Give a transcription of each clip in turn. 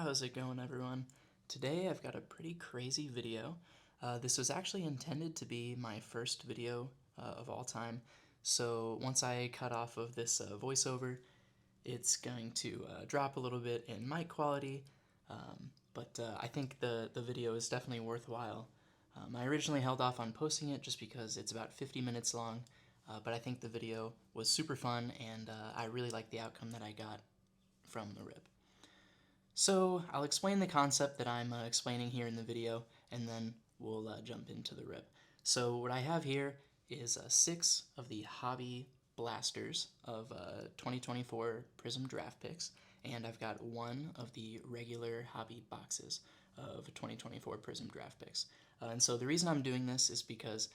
How's it going, everyone? Today I've got a pretty crazy video. This was actually intended to be my first video of all time, so once I cut off of this voiceover, it's going to drop a little bit in mic quality, but I think the video is definitely worthwhile. I originally held off on posting it just because it's about 50 minutes long, but I think the video was super fun, and I really like the outcome that I got from the rip. So I'll explain the concept that I'm explaining here in the video, and then we'll jump into the rip. So what I have here is 6 of the hobby blasters of 2024 Prizm Draft Picks, and I've got 1 of the regular hobby boxes of 2024 Prizm Draft Picks. And so the reason I'm doing this is because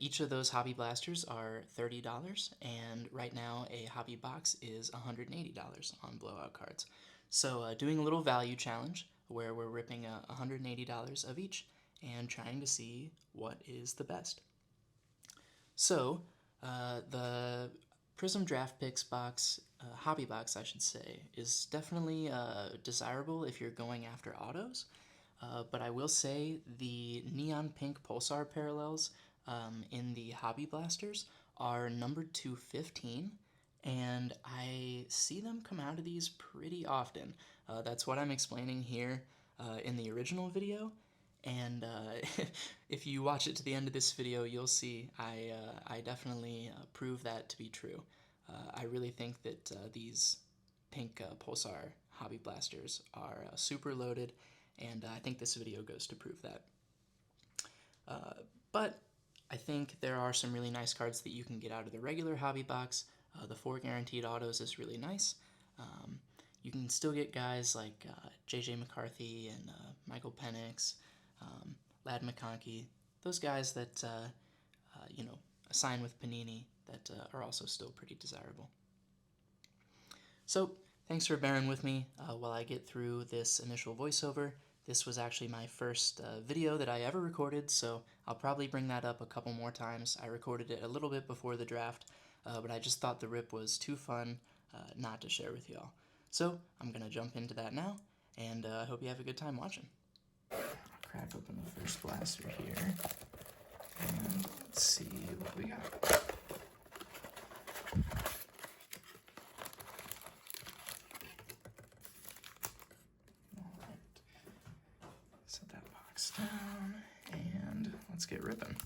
each of those hobby blasters are $30, and right now a hobby box is $180 on blowout cards. So doing a little value challenge where we're ripping $180 of each and trying to see what is the best. So the Prizm Draft Picks box, hobby box I should say, is definitely desirable if you're going after autos. But I will say the neon pink pulsar parallels in the hobby blasters are numbered to 15. And I see them come out of these pretty often. That's what I'm explaining here in the original video. And if you watch it to the end of this video, you'll see I definitely prove that to be true. I really think that these pink pulsar hobby blasters are super loaded, and I think this video goes to prove that. But I think there are some really nice cards that you can get out of the regular hobby box. The 4 guaranteed autos is really nice. You can still get guys like J.J. McCarthy and Michael Penix, Ladd McConkey, those guys that, sign with Panini that are also still pretty desirable. So thanks for bearing with me while I get through this initial voiceover. This was actually my first video that I ever recorded, so I'll probably bring that up a couple more times. I recorded it a little bit before the draft, but I just thought the rip was too fun not to share with y'all. So I'm going to jump into that now, and I hope you have a good time watching. I'll crack open the first blaster here, and let's see what we got. Alright, set that box down, and let's get ripping.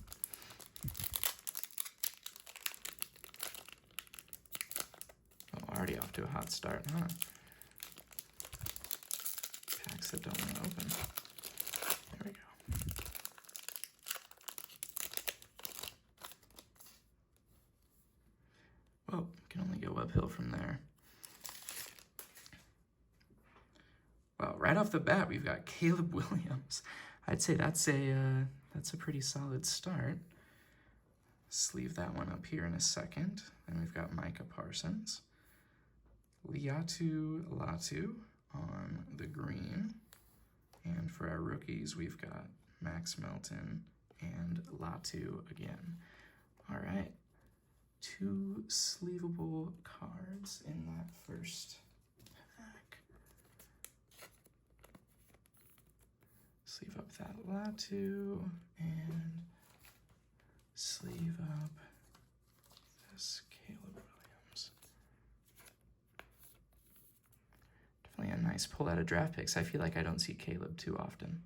Already off to a hot start, huh? Packs that don't want to open. There we go. Whoa, can only go uphill from there. Well, right off the bat, we've got Caleb Williams. I'd say that's a pretty solid start. Sleeve that one up here in a second. Then we've got Micah Parsons. Latu on the green. And for our rookies, we've got Max Melton and Latu again. All right, 2 sleevable cards in that first pack. Sleeve up that Latu and sleeve up this Caleb Williams. Definitely a nice pull out of draft picks. I feel like I don't see Caleb too often.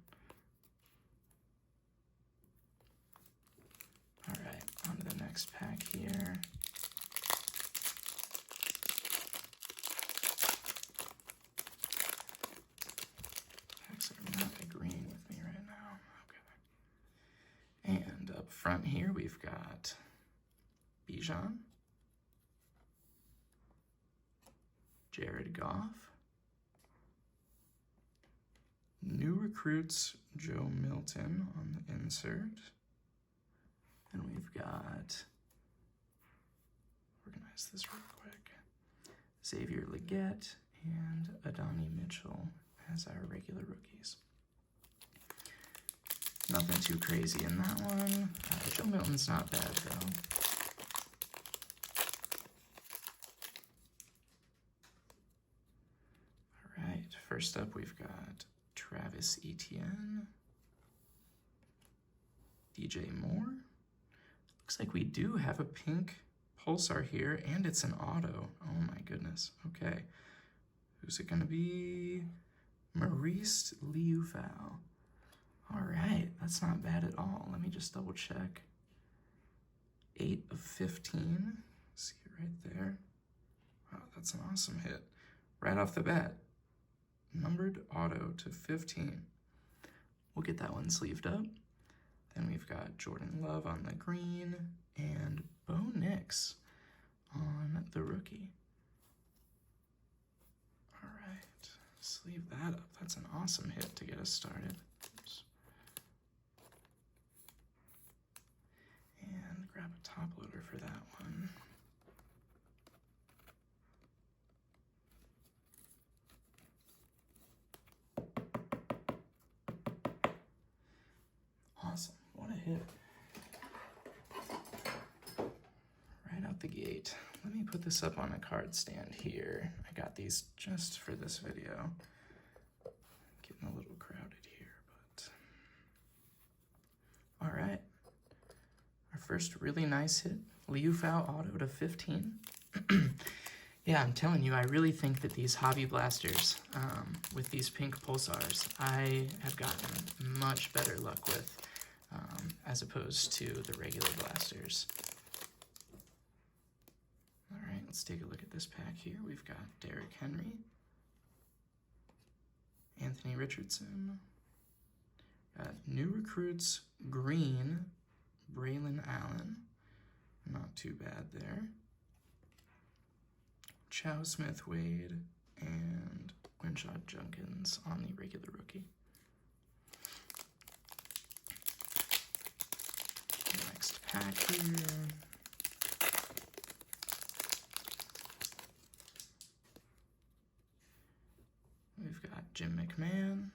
All right, on to the next pack here. Packs are not agreeing with me right now. Okay. And up front here, we've got Bijan, Jared Goff, new recruits, Joe Milton on the insert. And we've got, organize this real quick, Xavier Legette and Adonai Mitchell as our regular rookies. Nothing too crazy in that one. Joe Milton's not bad, though. All right, first First up, we've got Travis Etienne, DJ Moore. Looks like we do have a pink pulsar here, and it's an auto. Oh my goodness. Okay. Who's it gonna be? Maurice Liufau. All right, that's not bad at all. Let me just double check. 8 of 15. See it right there. Wow, that's an awesome hit. Right off the bat. Numbered auto to 15. We'll get that one sleeved up. Then we've got Jordan Love on the green and Bo Nix on the rookie. All right, sleeve that up. That's an awesome hit to get us started. Oops. And grab a top loader for that one. Awesome, what a hit. Right out the gate. Let me put this up on a card stand here. I got these just for this video. Getting a little crowded here, but... All right. Our first really nice hit, Liufau auto to 15. Yeah, I'm telling you, I really think that these Hobby Blasters, with these pink pulsars, I have gotten much better luck with, as opposed to the regular blasters. All right, let's take a look at this pack here. We've got Derrick Henry, Anthony Richardson, got new recruits, green, Braylon Allen, not too bad there. Chow Smith-Wade, and Quinshot Junkins on the regular rookie. Next pack here. We've got Jim McMahon,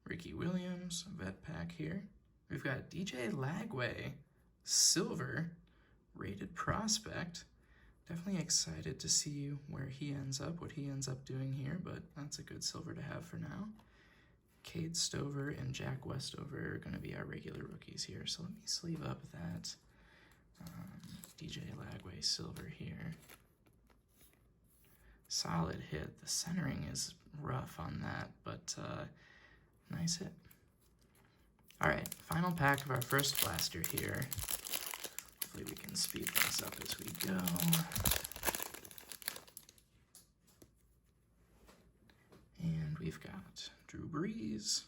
Ricky Williams, vet pack here. We've got DJ Lagway, silver, rated prospect. Definitely excited to see where he ends up, what he ends up doing here, but that's a good silver to have for now. Cade Stover and Jack Westover are going to be our regular rookies here, so let me sleeve up that DJ Lagway silver here. Solid hit. The centering is rough on that, but nice hit. All right, final pack of our first blaster here. Hopefully we can speed things up as we go. And we've got Drew Brees,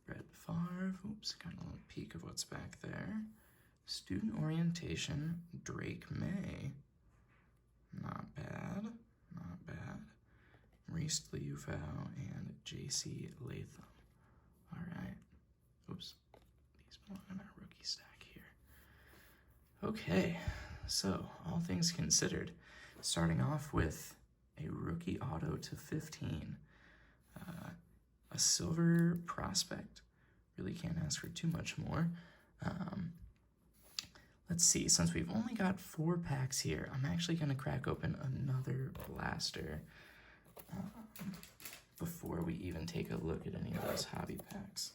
Brett Favre, oops, got a little peek of what's back there. Student orientation, Drake May. Not bad, not bad. Maurice Liufau and JC Latham. All right, oops. Belong in our rookie stack here. Okay, so all things considered, starting off with a rookie auto to 15, a silver prospect. Really can't ask for too much more. Let's see, since we've only got 4 packs here, I'm actually going to crack open another blaster before we even take a look at any of those hobby packs.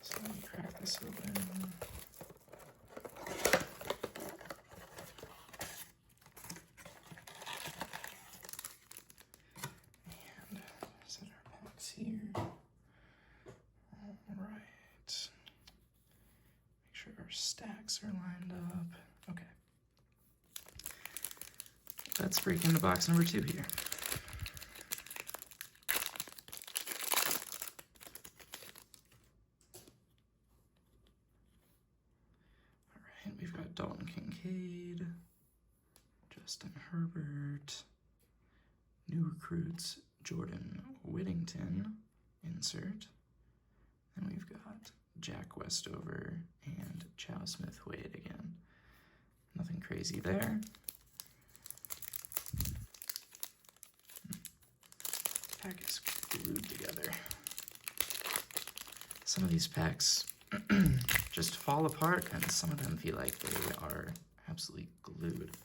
So let me crack this open. And set our packs here. All right. Make sure our stacks are lined up. Okay. Let's break into box number 2 here. We've got Dalton Kincaid, Justin Herbert, new recruits, Jordan Whittington, insert. Then we've got Jack Westover and Chow Smith-Wade again. Nothing crazy there. Pack is glued together. Some of these packs just fall apart, and some of them feel like they are absolutely glued.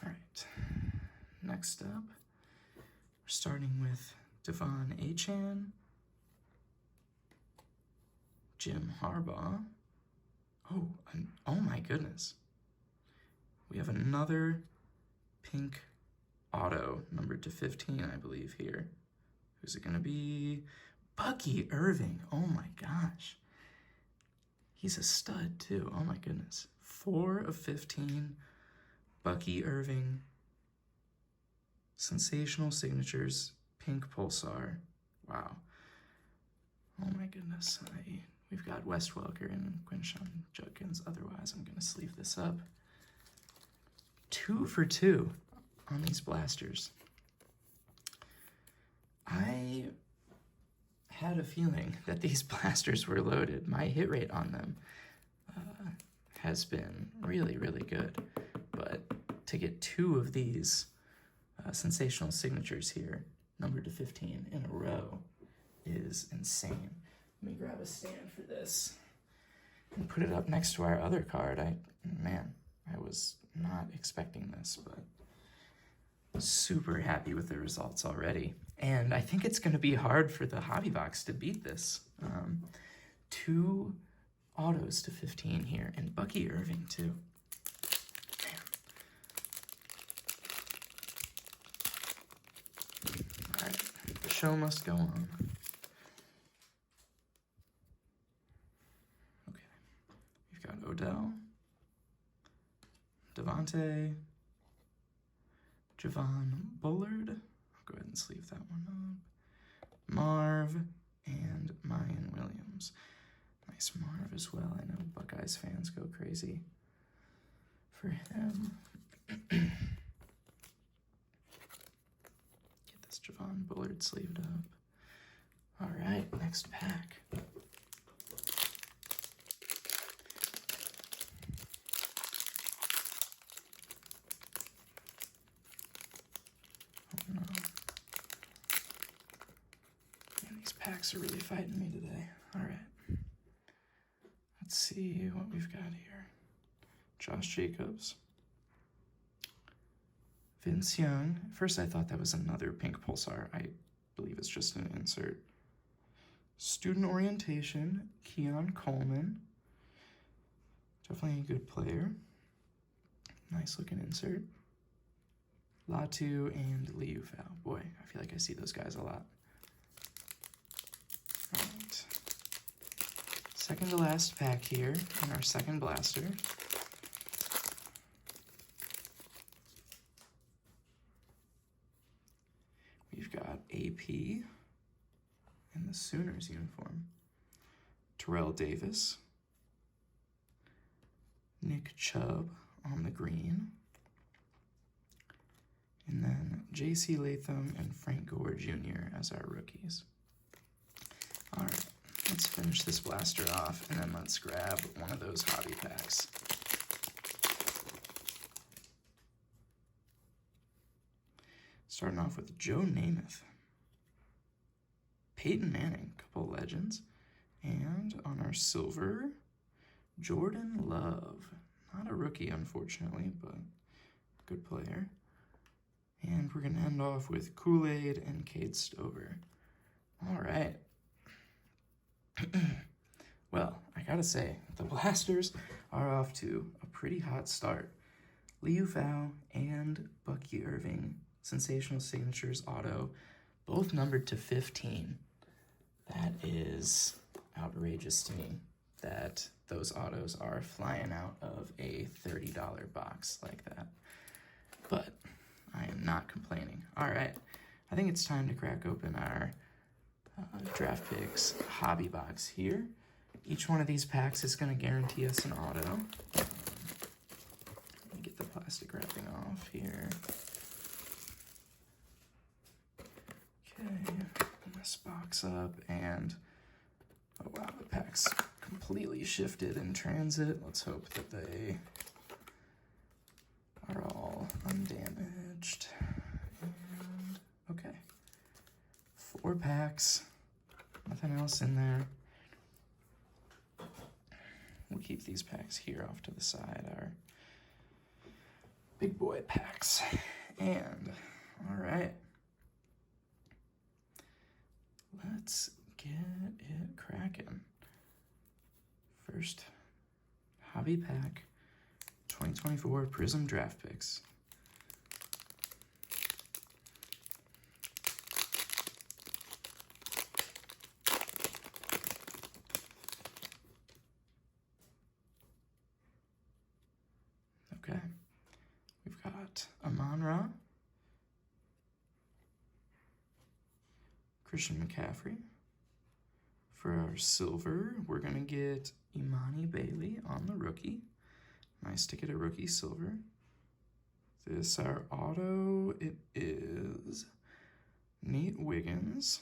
All right. next up, we're starting with Devon Achane, Jim Harbaugh. Oh my goodness. We have another pink auto, numbered to 15, I believe, here. Who's it going to be? Bucky Irving. Oh my gosh. He's a stud, too. Oh my goodness. 4 of 15. Bucky Irving. Sensational signatures. Pink Pulsar. Wow. Oh my goodness. We've got Wes Welker and Quinshon Judkins. Otherwise, I'm going to sleeve this up. 2 for 2 on these blasters. I had a feeling that these blasters were loaded. My hit rate on them has been really, really good. But to get 2 of these sensational signatures here, numbered to 15 in a row, is insane. Let me grab a stand for this and put it up next to our other card. I was not expecting this, but super happy with the results already. And I think it's going to be hard for the Hobby Box to beat this. 2 autos to 15 here, and Bucky Irving too. Man. All right, the show must go on. Odell, Devontae, Javon Bullard, I'll go ahead and sleeve that one up, Marv, and Mayan Williams. Nice Marv as well. I know Buckeyes fans go crazy for him. Get this Javon Bullard sleeved up. All right, next pack. Packs are really fighting me today. All right. Let's see what we've got here. Josh Jacobs. Vince Young. First I thought that was another pink Pulsar. I believe it's just an insert. Student orientation. Keon Coleman. Definitely a good player. Nice looking insert. Latu and Liu Fao. Boy, I feel like I see those guys a lot. Right. Second to last pack here in our second blaster. We've got AP in the Sooners uniform. Terrell Davis. Nick Chubb on the green. And then J.C. Latham and Frank Gore Jr. as our rookies. All right, let's finish this blaster off, and then let's grab one of those hobby packs. Starting off with Joe Namath, Peyton Manning, couple legends, and on our silver, Jordan Love. Not a rookie, unfortunately, but good player. And we're going to end off with Kool-Aid and Cade Stover. All right. Well, I gotta say, the blasters are off to a pretty hot start. Liu Fao and Bucky Irving, sensational signatures auto, both numbered to 15. That is outrageous to me that those autos are flying out of a $30 box like that. But I am not complaining. All right, I think it's time to crack open our Draft Picks hobby box here. Each one of these packs is going to guarantee us an auto. Let me get the plastic wrapping off here. Okay, open this box up, and oh wow, the pack's completely shifted in transit. Let's hope that they are all undamaged. And okay. 4 packs, nothing else in there. We'll keep these packs here off to the side, our big boy packs. And let's get it cracking. First hobby pack, 2024 Prizm Draft Picks. Okay, we've got Amon-Ra, Christian McCaffrey. For our silver, we're going to get Imani Bailey on the rookie. Nice to get a rookie silver. This, our auto, it is Nate Wiggins.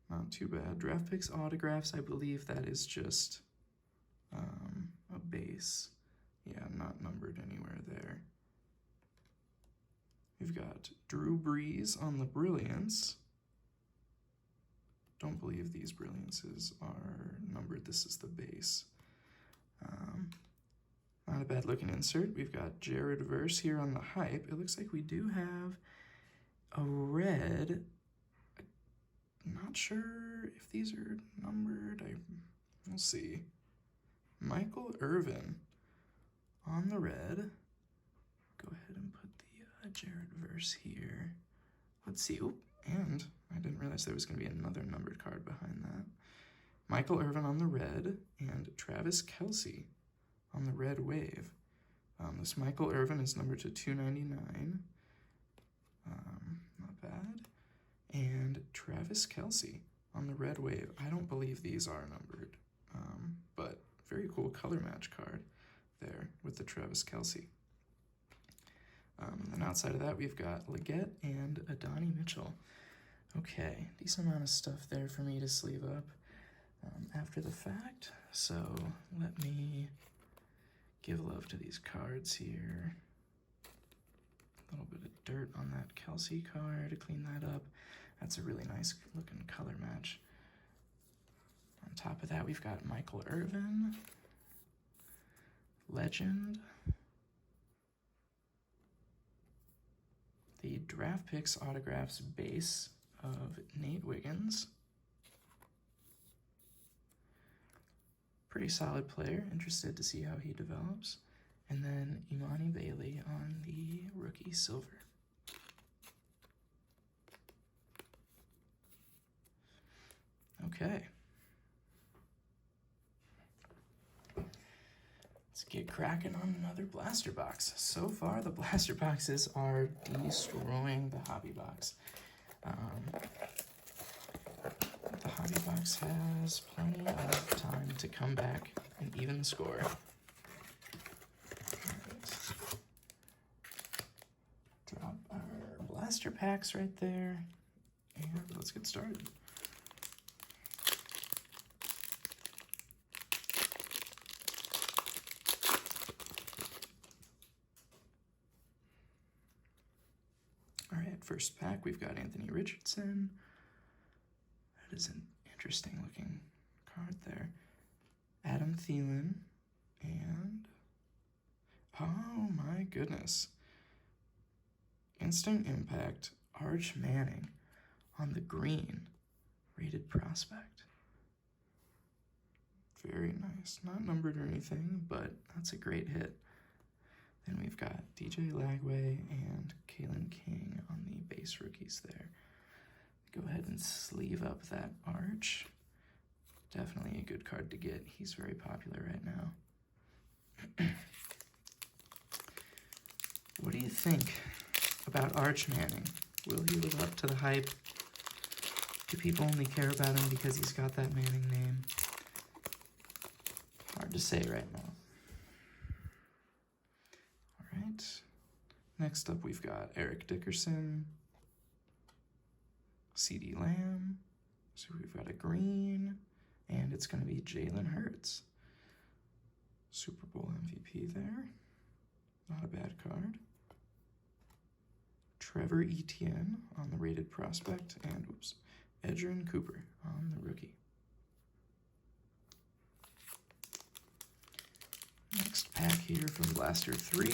Not too bad. Draft Picks autographs, I believe that is just a base. Yeah, not numbered anywhere there. We've got Drew Brees on the Brilliance. Don't believe these Brilliances are numbered. This is the base. Not a bad looking insert. We've got Jared Verse here on the hype. It looks like we do have a red. I'm not sure if these are numbered. We'll see. Michael Irvin on the red. Go ahead and put the Jared Verse here. Let's see. Oop, and I didn't realize there was going to be another numbered card behind that. Michael Irvin on the red and Travis Kelce on the red wave. This Michael Irvin is numbered to 299. Not bad. And Travis Kelce on the red wave. I don't believe these are numbered, but very cool color match card there with the Travis Kelce. And then outside of that, we've got Leggett and Adonai Mitchell. Okay, decent amount of stuff there for me to sleeve up after the fact. So let me give love to these cards here. A little bit of dirt on that Kelce card to clean that up. That's a really nice looking color match. On top of that, we've got Michael Irvin, Legend, the Draft Picks autographs base of Nate Wiggins. Pretty solid player, interested to see how he develops. And then Imani Bailey on the rookie silver. Okay. Let's get cracking on another blaster box. So far, the blaster boxes are destroying the hobby box. The hobby box has plenty of time to come back and even the score. Drop our blaster packs right there, and let's get started. All right, first pack, we've got Anthony Richardson. That is an interesting looking card there. Adam Thielen, and oh my goodness. Instant Impact, Arch Manning on the green, rated prospect. Very nice. Not numbered or anything, but that's a great hit. Then we've got DJ Lagway and Kalen King on the base rookies there. Go ahead and sleeve up that Arch. Definitely a good card to get. He's very popular right now. What do you think about Arch Manning? Will he live up to the hype? Do people only care about him because he's got that Manning name? Hard to say right now. All right. Next up, we've got Eric Dickerson, CeeDee Lamb. So we've got a green, and it's going to be Jalen Hurts. Super Bowl MVP there. Not a bad card. Trevor Etienne on the rated prospect, and Edgerrin Cooper on the rookie. Next pack here from Blaster 3.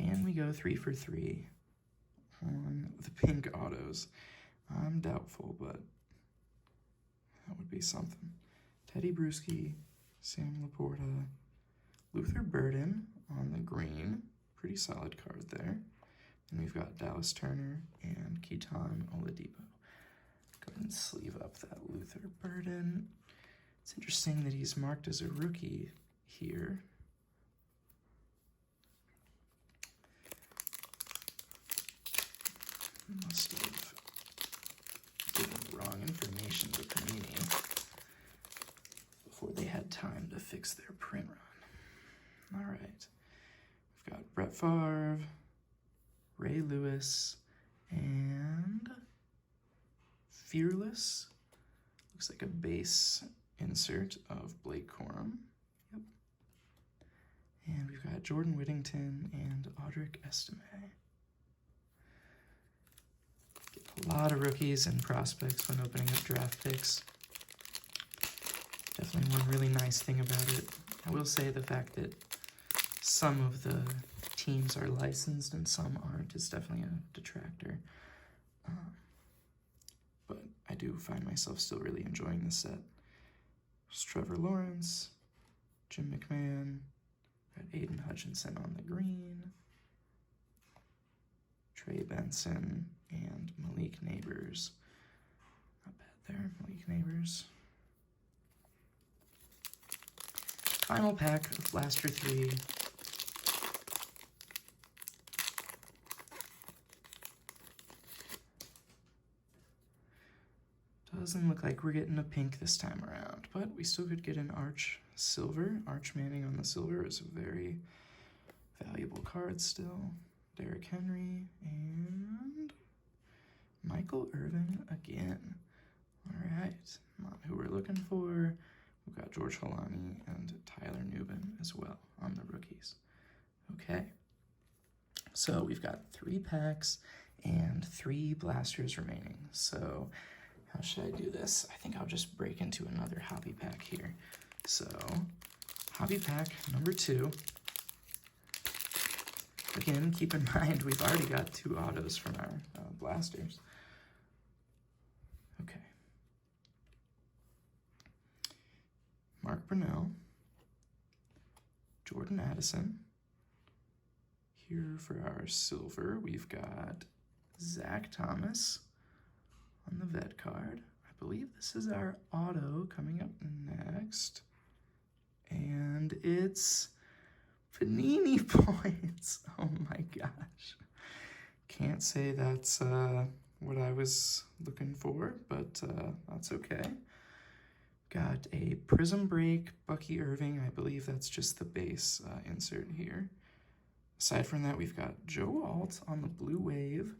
Can we go 3 for 3 on the pink autos? I'm doubtful, but that would be something. Teddy Bruschi, Sam Laporta, Luther Burden on the green. Pretty solid card there. And we've got Dallas Turner and Keaton Oladipo. Go ahead and sleeve up that Luther Burden. It's interesting that he's marked as a rookie here. Must have given the wrong information to Panini before they had time to fix their print run. All right. We've got Brett Favre, Ray Lewis, and Fearless. Looks like a base insert of Blake Corum. Yep. And we've got Jordan Whittington and Audric Estime. Get a lot of rookies and prospects when opening up draft picks. Definitely one really nice thing about it. I will say the fact that some of the teams are licensed and some aren't is definitely a detractor. But I do find myself still really enjoying this set. There's Trevor Lawrence, Jim McMahon, got Aiden Hutchinson on the green, Trey Benson, and Malik Neighbors. Not bad there, Malik Neighbors. Final pack of Blaster 3. Doesn't look like we're getting a pink this time around, but we still could get an Arch Silver. Arch Manning on the silver is a very valuable card still. Derrick Henry and Michael Irvin again. All right, not who we're looking for. We've got George Holani and Tyler Nubin as well on the rookies. Okay, so we've got 3 packs and 3 blasters remaining. So how should I do this? I think I'll just break into another hobby pack here. So, hobby pack number 2. Again, keep in mind we've already got 2 autos from our blasters. Okay. Mark Brunell, Jordan Addison. Here for our silver, we've got Zach Thomas on the vet card. I believe this is our auto coming up next. And it's Panini points. Oh my gosh. Can't say that's what I was looking for, but that's okay. Got a Prizm Break, Bucky Irving. I believe that's just the base insert here. Aside from that, we've got Joe Alt on the Blue Wave.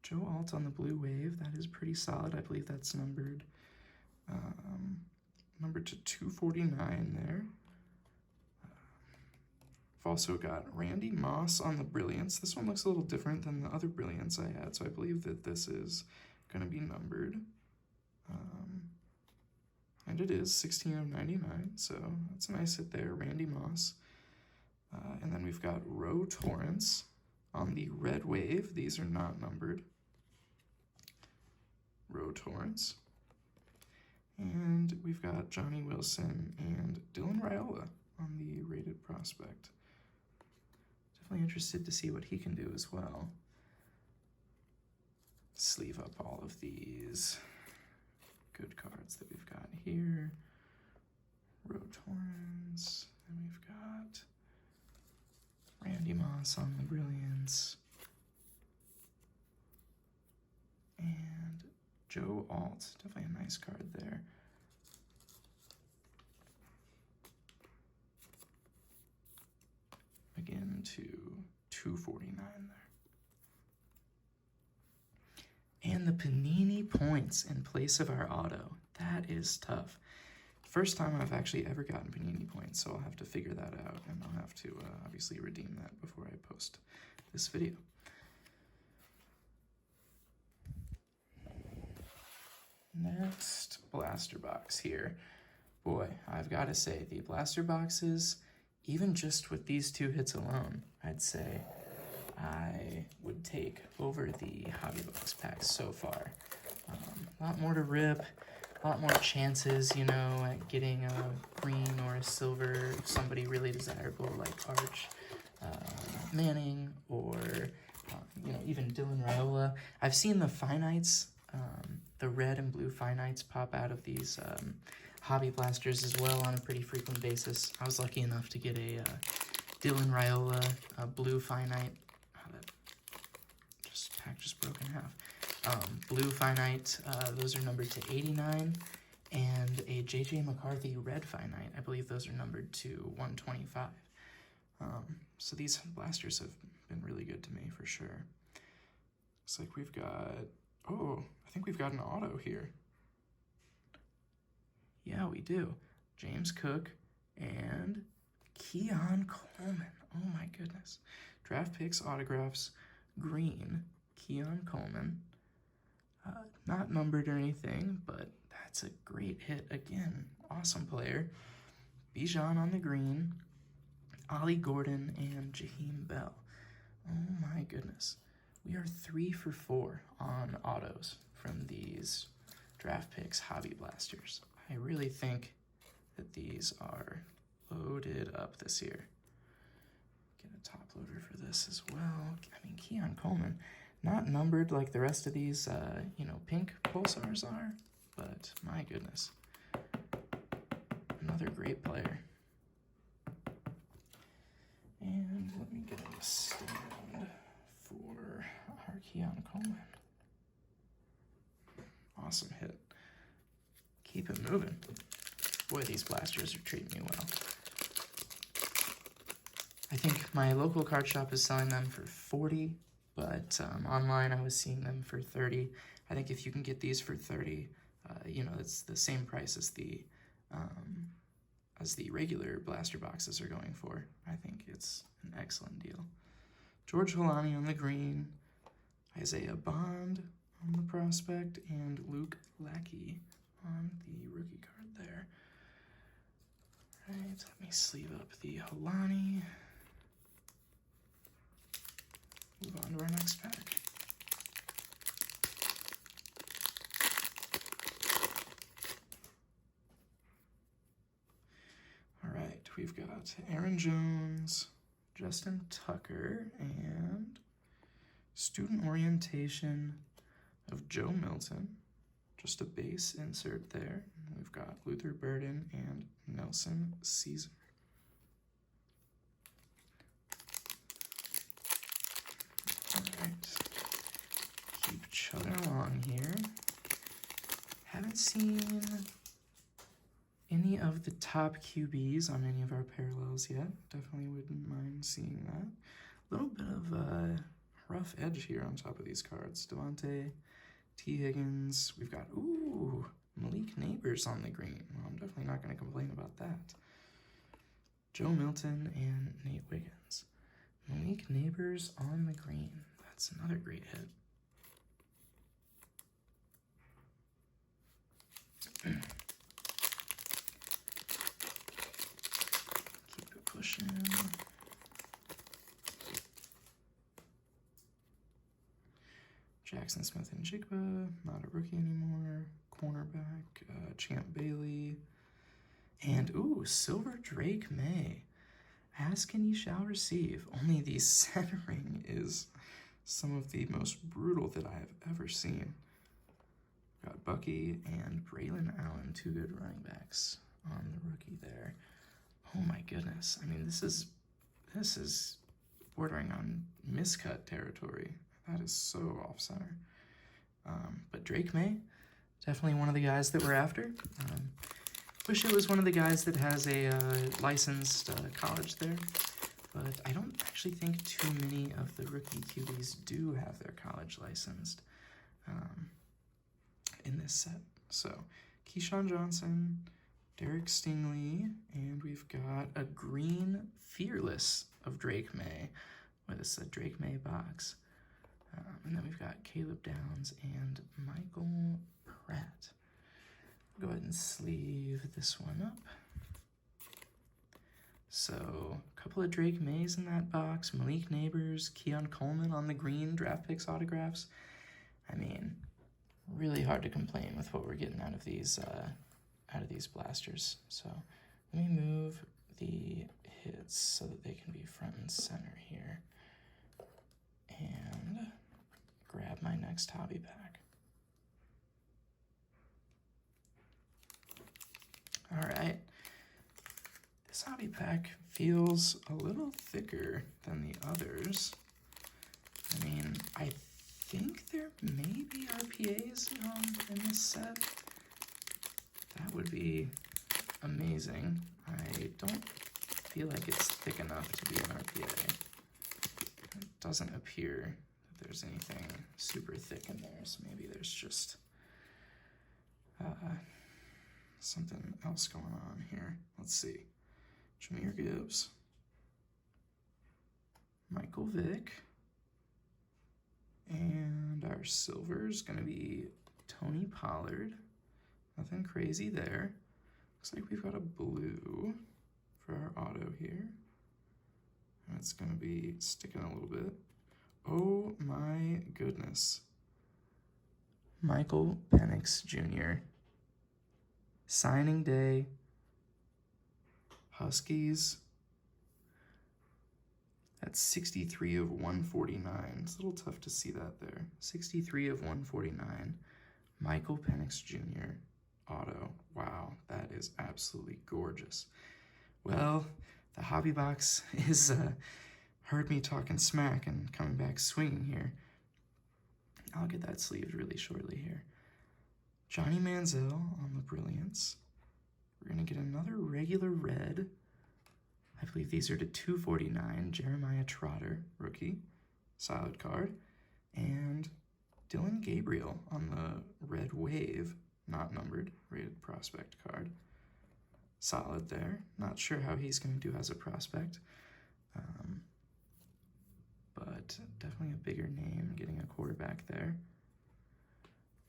Joe Alt on the Blue Wave, that is pretty solid. I believe that's numbered to 249 there. I've also got Randy Moss on the Brilliance. This one looks a little different than the other Brilliance I had, so I believe that this is going to be numbered. And it is 16 of 99, so that's a nice hit there, Randy Moss. And then we've got Roe Torrance on the Red Wave. These are not numbered. Roe Torrance. And we've got Johnny Wilson and Dylan Raiola on the Rated Prospect. Definitely interested to see what he can do as well. Sleeve up all of these good cards that we've got here. Roe Torrance. And we've got Randy Moss on the Brilliance. And Joe Alt. Definitely a nice card there. Again to 249 there. And the Panini points in place of our auto. That is tough. First time I've actually ever gotten Panini points, so I'll have to figure that out, and I'll have to obviously redeem that before I post this video. Next blaster box here. Boy, I've got to say, the blaster boxes, even just with these 2 hits alone, I'd say I would take over the Hobby Box packs so far. A lot more to rip, a lot more chances, you know, at getting a green or a silver, somebody really desirable like Arch Manning, or you know, even Dylan Raiola. I've seen the Finites, the red and blue Finites pop out of these Hobby Blasters as well on a pretty frequent basis. I was lucky enough to get a Dylan Raiola blue Finite. Oh, that pack just broke in half. Blue Finite, those are numbered to 89, and a J.J. McCarthy red Finite. I believe those are numbered to 125. So these blasters have been really good to me for sure. Looks like we've got, oh, I think we've got an auto here. Yeah, we do. James Cook and Keon Coleman. Oh my goodness. Draft Picks Autographs, green, Keon Coleman. Not numbered or anything, but that's a great hit again. Awesome player. Bijan on the green, Ollie Gordon, and Jaheim Bell. Oh my goodness. We are 3 for 4 on autos from these Draft Picks Hobby Blasters. I really think that these are loaded up this year. Get a top loader for this as well. I mean, Keon Coleman, not numbered like the rest of these, you know, pink Pulsars are, but my goodness. Another great player. And let me get a stand for our Keon Coleman. Awesome hit. Keep it moving. Boy, these blasters are treating me well. I think my local card shop is selling them for $40, but online I was seeing them for $30. I think if you can get these for $30, you know, it's the same price as the regular blaster boxes are going for. I think it's an excellent deal. George Holani on the green, Isaiah Bond on the prospect, and Luke Lackey on the rookie card there. All right, let me sleeve up the Holani. Move on to our next pack. All right, we've got Aaron Jones, Justin Tucker, and student orientation of Joe Milton. Just a base insert there. We've got Luther Burden and Nelson Caesar. All right, keep chugging along here. Haven't seen any of the top QBs on any of our parallels yet. Definitely wouldn't mind seeing that. A little bit of a rough edge here on top of these cards. Devontae, T. Higgins. We've got, ooh, Malik Neighbors on the green. Well, I'm definitely not going to complain about that. Joe Milton and Nate Wiggins. Malik Neighbors on the green. That's another great hit. Keep it pushing. Jackson Smith and Jigba, not a rookie anymore. Cornerback, Champ Bailey. And, ooh, Silver Drake May. Ask and ye shall receive. Only the centering is some of the most brutal that I have ever seen. Got Bucky and Braylon Allen, 2 good running backs on the rookie there. Oh my goodness. I mean, this is bordering on miscut territory. That is so off-center. But Drake May, definitely one of the guys that we're after. Wish it was one of the guys that has a licensed college there, but I don't actually think too many of the rookie QBs do have their college licensed in this set. So, Keyshawn Johnson, Derek Stingley, and we've got a green Fearless of Drake May with a Drake May box. And then we've got Caleb Downs and Michael Pratt. Go ahead and sleeve this one up. So, a couple of Drake Mays in that box, Malik Neighbors, Keon Coleman on the green draft picks autographs. I mean, really hard to complain with what we're getting out of these blasters. So, let me move the hits so that they can be front and center here. And grab my next hobby pack. All right. This hobby pack feels a little thicker than the others. I mean, I think there may be RPAs in this set. That would be amazing. I don't feel like it's thick enough to be an RPA. It doesn't appear that there's anything super thick in there, so maybe there's just something else going on here. Let's see. Jahmyr Gibbs, Michael Vick, and our silver is going to be Tony Pollard. Nothing crazy there. Looks like we've got a blue for our auto here. And it's going to be sticking a little bit. Oh my goodness. Michael Penix Jr. Signing day. Huskies. That's 63 of 149. It's a little tough to see that there. 63 of 149. Michael Penix Jr. auto. Wow, that is absolutely gorgeous. Well, the hobby box is heard me talking smack and coming back swinging here. I'll get that sleeved really shortly here. Johnny Manziel on the Brilliance. We're going to get another regular red. I believe these are to 249. Jeremiah Trotter, rookie. Solid card. And Dylan Gabriel on the red wave, not numbered, rated prospect card. Solid there. Not sure how he's going to do as a prospect. But definitely a bigger name getting a quarterback there.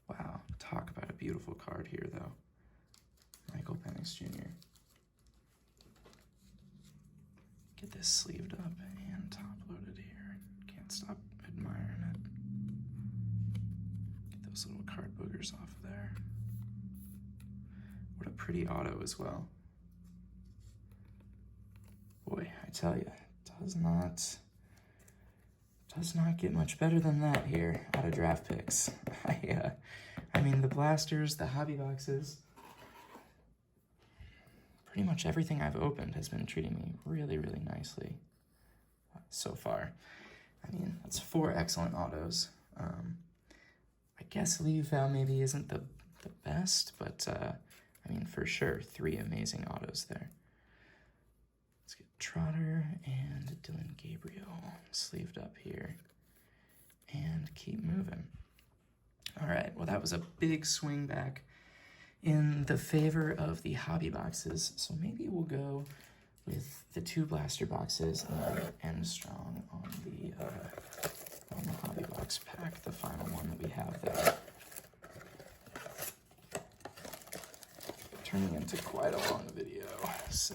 Wow, talk about a beautiful card here, though. Michael Penix Jr. Get this sleeved up and top loaded here. Can't stop admiring it. Get those little card boogers off of there. What a pretty auto as well. Boy, I tell you, does not get much better than that here out of draft picks. I mean, the blasters, the hobby boxes, pretty much everything I've opened has been treating me really, really nicely so far. I mean, that's 4 excellent autos. I guess Liu Val maybe isn't the best, but I mean, for sure, 3 amazing autos there. Let's get Trotter and Dylan Gabriel sleeved up here and keep moving. All right, well, that was a big swing back in the favor of the hobby boxes. So maybe we'll go with the 2 blaster boxes and end strong on the hobby box pack, the final one that we have there. Turning into quite a long video, so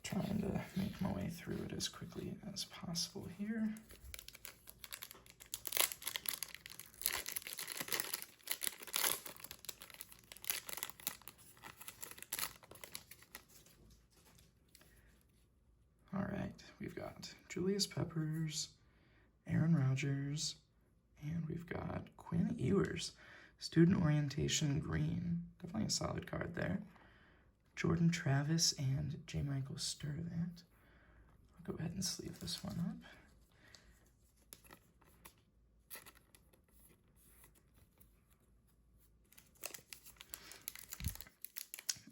trying to make my way through it as quickly as possible here. All right, we've got Julius Peppers, Aaron Rodgers, and we've got Quinn Ewers, Student Orientation Green. Definitely a solid card there. Jordan Travis and J. Michael Sturdivant. I'll go ahead and sleeve this one up.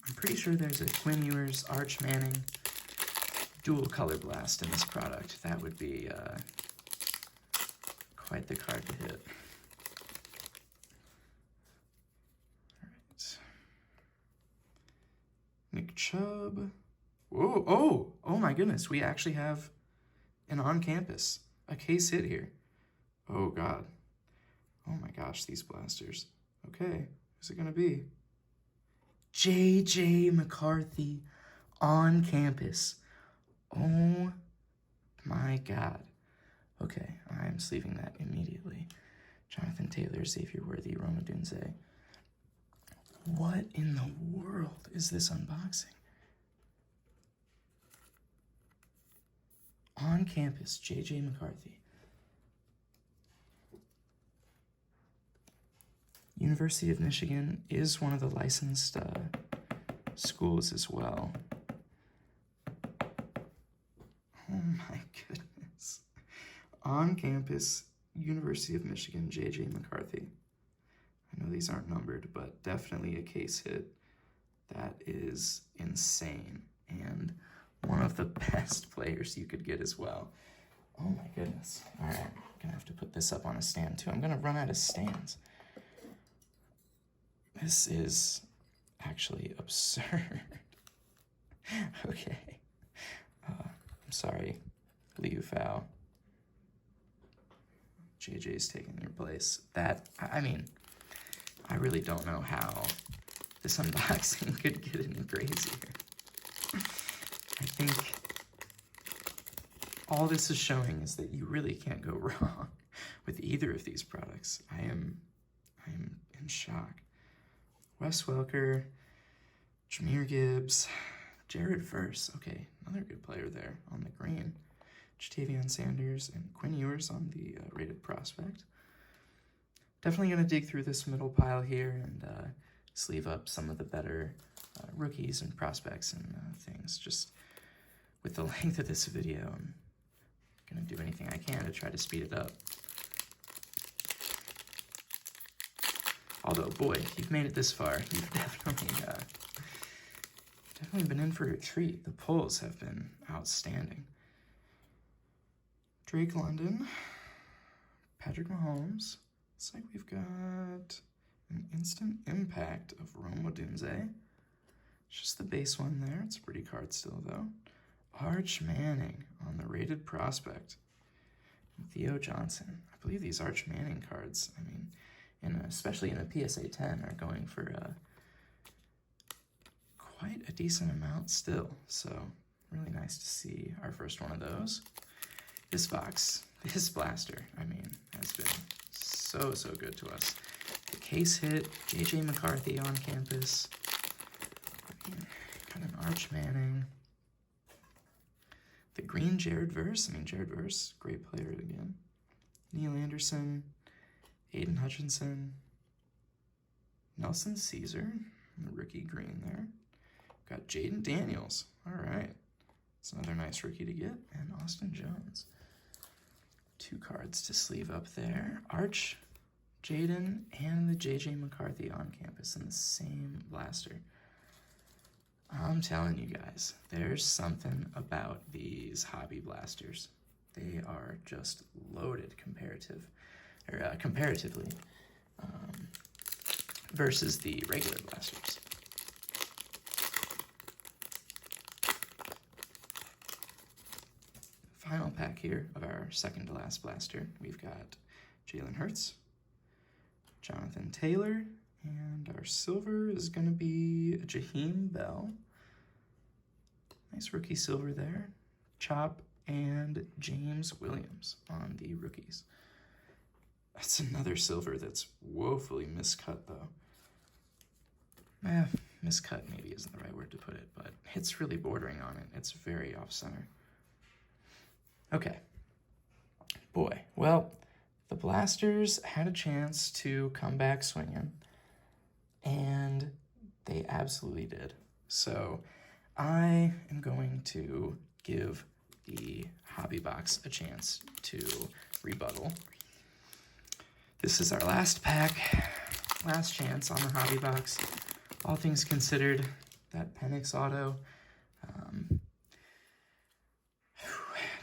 I'm pretty sure there's a Quinn Ewers, Arch Manning dual color blast in this product. That would be quite the card to hit. All right. Nick Chubb. Whoa, oh my goodness. We actually have an on-campus, a case hit here. Oh God. Oh my gosh, these blasters. Okay, who's it gonna be? J.J. McCarthy on campus. Oh my God. Okay, I'm sleeving that immediately. Jonathan Taylor, Xavier Worthy, Roma Dunze. What in the world is this unboxing? On campus, J.J. McCarthy. University of Michigan is one of the licensed schools as well. Oh my goodness. On campus, University of Michigan, J.J. McCarthy. I know these aren't numbered, but definitely a case hit. That is insane. And one of the best players you could get as well. Oh my goodness. All right, I'm gonna have to put this up on a stand too. I'm gonna run out of stands. This is actually absurd. Okay. I'm sorry, Liu Fao. JJ's taking your place. I mean, I really don't know how this unboxing could get any crazier. I think all this is showing is that you really can't go wrong with either of these products. I am in shock. Wes Welker, Jahmyr Gibbs, Jared Verse. Okay, another good player there on the green. Jatavion Sanders and Quinn Ewers on the rated prospect. Definitely going to dig through this middle pile here and sleeve up some of the better rookies and prospects and things. Just with the length of this video, I'm going to do anything I can to try to speed it up. Although, boy, if you've made it this far, you've definitely been in for a treat. The polls have been outstanding. Drake London, Patrick Mahomes. Looks like we've got an instant impact of Roma Dunze. It's just the base one there. It's a pretty card still, though. Arch Manning on the rated prospect. Theo Johnson. I believe these Arch Manning cards, I mean, especially in a PSA 10, are going for quite a decent amount still. So really nice to see our first one of those. This box, this blaster, I mean, has been so good to us. The case hit, J.J. McCarthy on campus. I mean, got an Arch Manning. The green Jared Verse, Jared Verse, great player again. Neil Anderson, Aiden Hutchinson, Nelson Caesar, the rookie green there. Got Jaden Daniels, all right. It's another nice rookie to get, and Austin Jones. 2 cards to sleeve up there. Arch, Jaden, and the J.J. McCarthy on campus in the same blaster. I'm telling you guys, there's something about these hobby blasters. They are just loaded comparatively versus the regular blasters. Final pack here of our second to last blaster. We've got Jalen Hurts, Jonathan Taylor, and our silver is going to be Jaheim Bell. Nice rookie silver there. Chop and James Williams on the rookies. That's another silver that's woefully miscut, though. Miscut maybe isn't the right word to put it, but it's really bordering on it. It's very off-center. Okay. Boy, well, the blasters had a chance to come back swinging, and they absolutely did. So I am going to give the hobby box a chance to rebuttal. This is our last pack, last chance on the hobby box. All things considered, that Penix auto,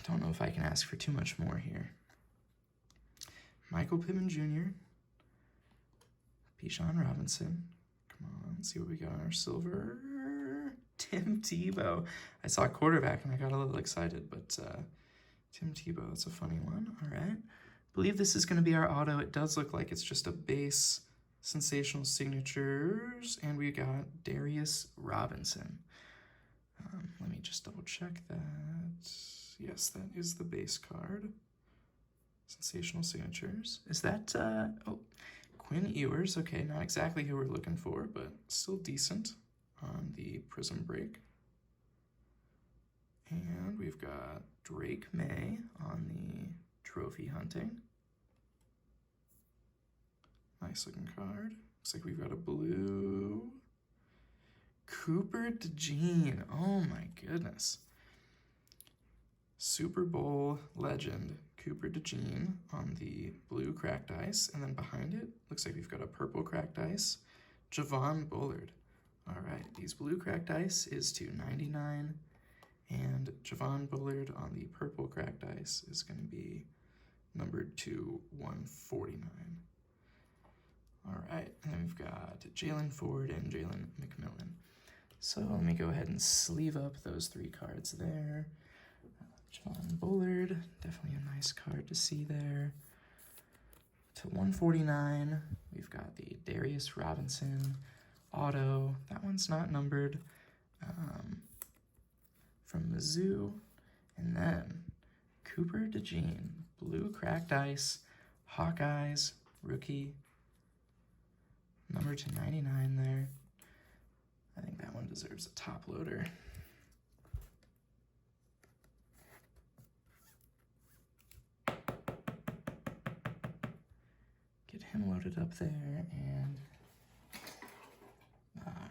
don't know if I can ask for too much more here. Michael Pittman Jr., Bijan Robinson. Come on, let's see what we got on our silver. Tim Tebow. I saw quarterback and I got a little excited, but Tim Tebow, that's a funny one. All right. Believe this is going to be our auto. It does look like it's just a base sensational signatures, and we got Darius Robinson. Let me just double check that. Yes, that is the base card. Sensational signatures. Is that, oh, Quinn Ewers. Okay, not exactly who we're looking for, but still decent on the Prizm break. And we've got Drake May on the trophy hunting. Nice looking card. Looks like we've got a blue Cooper DeJean. Oh my goodness. Super Bowl legend Cooper DeJean on the blue cracked ice. And then behind it, looks like we've got a purple cracked ice. Javon Bullard. All right, these blue cracked ice is $2.99. And Javon Bullard on the purple cracked ice is going to be numbered to $149. All right, and then we've got Jalen Ford and Jalen McMillan. So let me go ahead and sleeve up those three cards there. Javon Bullard, definitely a nice card to see there. To $149, we've got the Darius Robinson auto. That one's not numbered. From Mizzou. And then Cooper DeJean, blue cracked ice, Hawkeyes, rookie. Number to 99 there. I think that one deserves a top loader. Get him loaded up there, and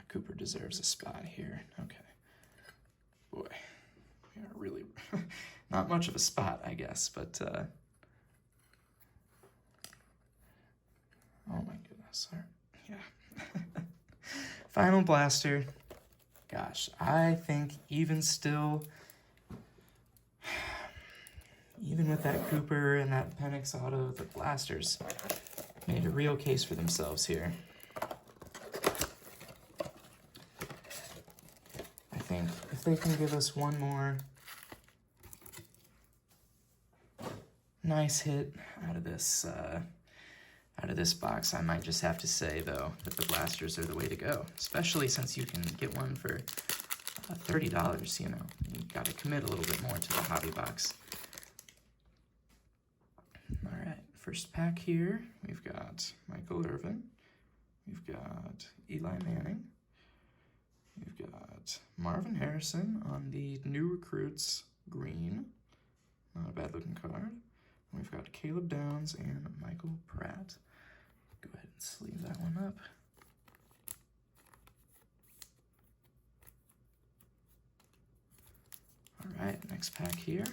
Cooper deserves a spot here. Okay. Boy, we are really not much of a spot, I guess, but oh my goodness. All right. Yeah. Final blaster. Gosh, I think even still, even with that Cooper and that Penix auto, the blasters made a real case for themselves here. I think if they can give us one more nice hit out of this box, I might just have to say, though, that the blasters are the way to go, especially since you can get one for $30, you know. You got to commit a little bit more to the hobby box. All right, first pack here, we've got Michael Irvin. We've got Eli Manning. We've got Marvin Harrison on the new recruits green. Not a bad looking card. We've got Caleb Downs and Michael Pratt. Go ahead and sleeve that one up. All right, next pack here.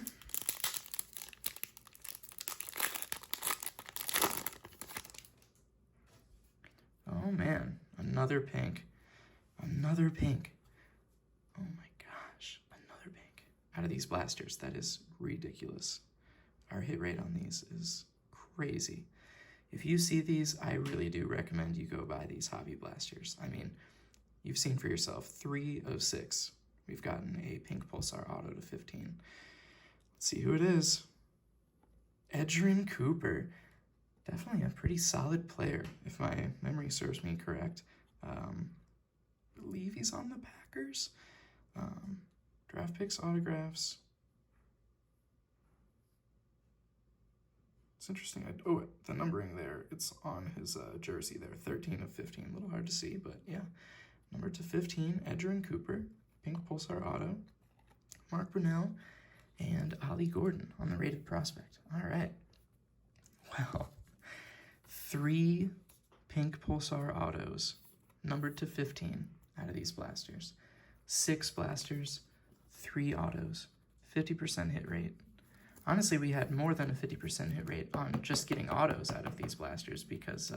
Oh man, another pink. Another pink. Oh my gosh, another pink. Out of these blasters, that is ridiculous. Our hit rate on these is crazy. If you see these, I really do recommend you go buy these hobby blasters. I mean, you've seen for yourself, 3 of 6. We've gotten a pink Pulsar auto to 15. Let's see who it is. Edgerrin Cooper. Definitely a pretty solid player, if my memory serves me correct. Believe he's on the Packers. Draft picks, autographs. It's interesting. Oh, the numbering there, it's on his jersey there, 13 of 15. A little hard to see, but yeah. Number to 15, Edgerrin Cooper, pink Pulsar auto, Mark Brunell, and Ollie Gordon on the rated prospect. All right. Well, 3 pink Pulsar autos, numbered to 15 out of these blasters. 6 blasters, 3 autos, 50% hit rate. Honestly, we had more than a 50% hit rate on just getting autos out of these blasters because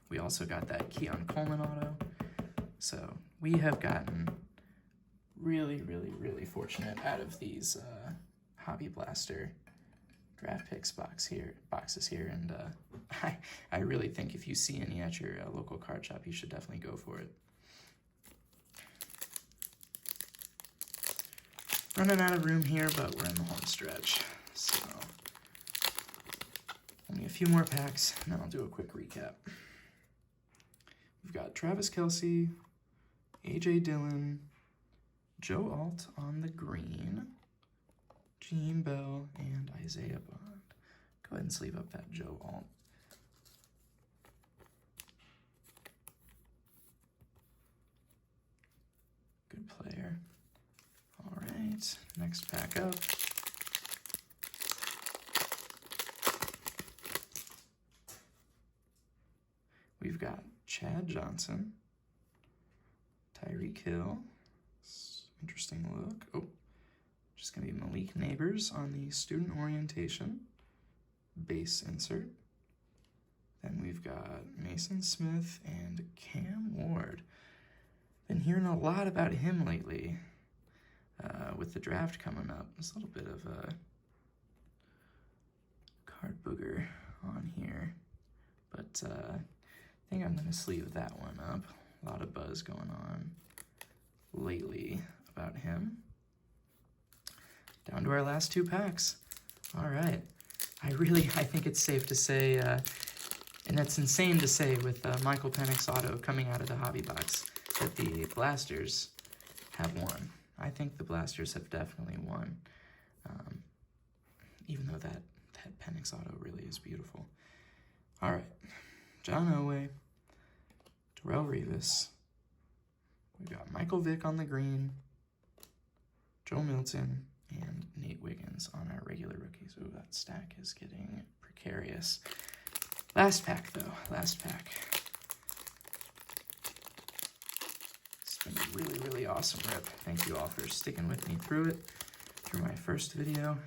we also got that Keon Coleman auto. So we have gotten really, really, really fortunate out of these Hobby Blaster draft picks boxes here, and I really think if you see any at your local card shop, you should definitely go for it. Running out of room here, but we're in the home stretch, so only a few more packs, and then I'll do a quick recap. We've got Travis Kelce, A.J. Dillon, Joe Alt on the green, Jaheim Bell, and Isaiah Bond. Go ahead and sleeve up that Joe Alt. Good player. All right, next pack up. We've got Chad Johnson, Tyreek Hill, interesting look. Oh, just gonna be Malik Neighbors on the student orientation, base insert. Then we've got Mason Smith and Cam Ward. Been hearing a lot about him lately with the draft coming up. There's a little bit of a card booger on here, but I think I'm gonna sleeve that one up. A lot of buzz going on lately about him. Down to our last two packs. All right. I think it's safe to say, and that's insane to say with Michael Penix auto coming out of the hobby box, that the Blasters have won. I think the Blasters have definitely won, even though that Penix auto really is beautiful. All right. John Elway, Darrelle Revis. We've got Michael Vick on the green, Joe Milton, and Nate Wiggins on our regular rookies. Ooh, that stack is getting precarious. Last pack, though. Last pack. It's been a really, really awesome rip. Thank you all for sticking with me through it, through my first video.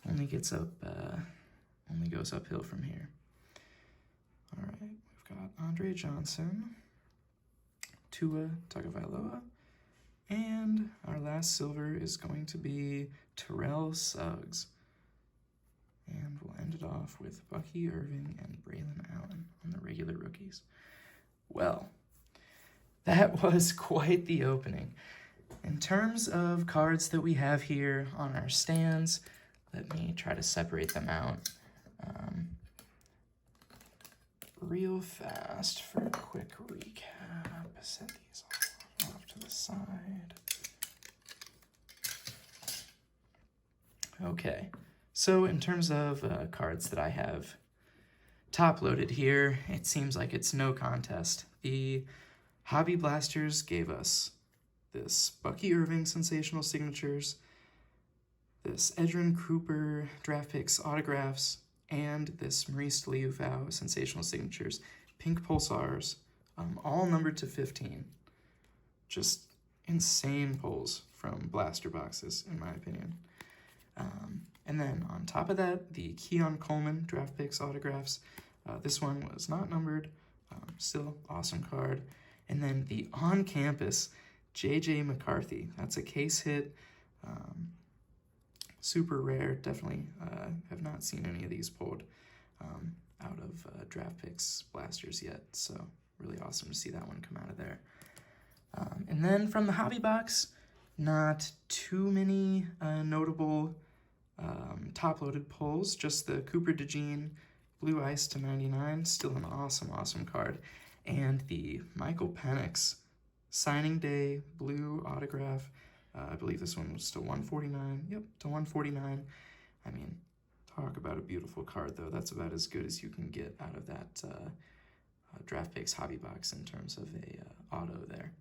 Only goes uphill from here. All right, we've got Andre Johnson, Tua Tagovailoa, and our last silver is going to be Terrell Suggs. And we'll end it off with Bucky Irving and Braylon Allen on the regular rookies. Well, that was quite the opening. In terms of cards that we have here on our stands, let me try to separate them out real fast for a quick recap. Set these all off to the side. Okay, so in terms of cards that I have top-loaded here, it seems like it's no contest. The Hobby Blasters gave us this Bucky Irving Sensational Signatures, this Edrin Cooper Draft Picks Autographs, and this Maurice Liufau Sensational Signatures, Pink Pulsars, all numbered to 15. Just insane pulls from blaster boxes, in my opinion. And then on top of that, the Keon Coleman Draft Picks Autographs. This one was not numbered, still awesome card. And then the on-campus J.J. McCarthy. That's a case hit. Super rare. Definitely have not seen any of these pulled out of Draft Picks Blasters yet. So really awesome to see that one come out of there. And then from the hobby box, not too many notable top-loaded pulls. Just the Cooper DeJean Blue Ice to 99. Still an awesome, awesome card. And the Michael Penix Signing Day Blue Autograph. I believe this one was to 149. Yep, to 149. I mean, talk about a beautiful card, though. That's about as good as you can get out of that Draft Picks hobby box in terms of a auto there.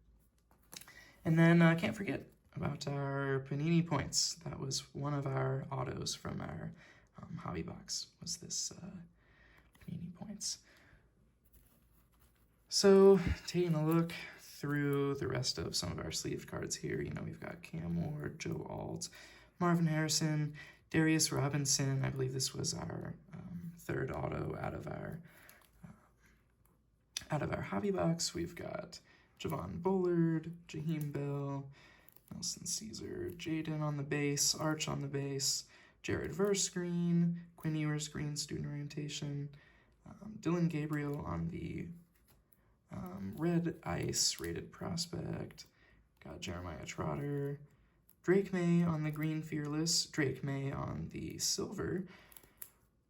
And then can't forget about our Panini points. That was one of our autos from our hobby box, was this Panini points. So, taking a look through the rest of some of our sleeved cards here, we've got Cam Ward, Joe Alt, Marvin Harrison, Darius Robinson. I believe this was our third auto out of our hobby box. We've got Javon Bullard, Jaheim Bell, Nelson Caesar, Jaden on the base, Arch on the base, Jared Verse green, Quinn Ewers green student orientation, Dylan Gabriel on the red ice rated prospect, got Jeremiah Trotter, Drake May on the green fearless, Drake May on the silver.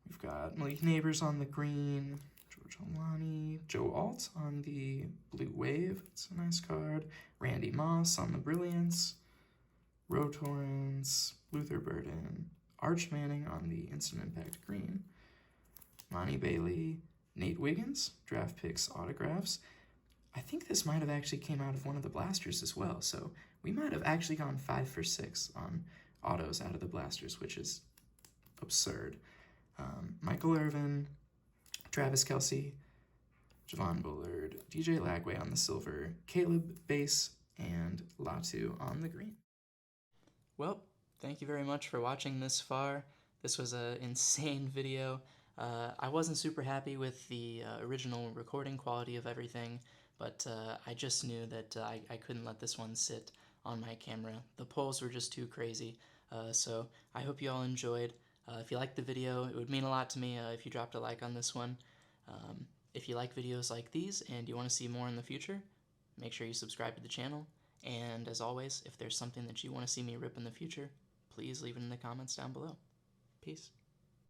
We've got Malik Neighbors on the green, George Alani, Joe Alt on the blue wave, it's a nice card, Randy Moss on the brilliance, Rotorins, Luther Burden, Arch Manning on the Instant Impact green, Monty Bailey, Nate Wiggins, draft picks autographs. I think this might have actually came out of one of the blasters as well, so we might have actually gone 5 for 6 on autos out of the blasters, which is absurd. Michael Irvin, Travis Kelce, Javon Bullard, DJ Lagway on the silver, Caleb base, and Latu on the green. Well, thank you very much for watching this far. This was an insane video. I wasn't super happy with the original recording quality of everything, but I just knew that I couldn't let this one sit on my camera. The polls were just too crazy, so I hope you all enjoyed. If you liked the video, it would mean a lot to me if you dropped a like on this one. If you like videos like these and you want to see more in the future, make sure you subscribe to the channel. And as always, if there's something that you want to see me rip in the future, please leave it in the comments down below. Peace.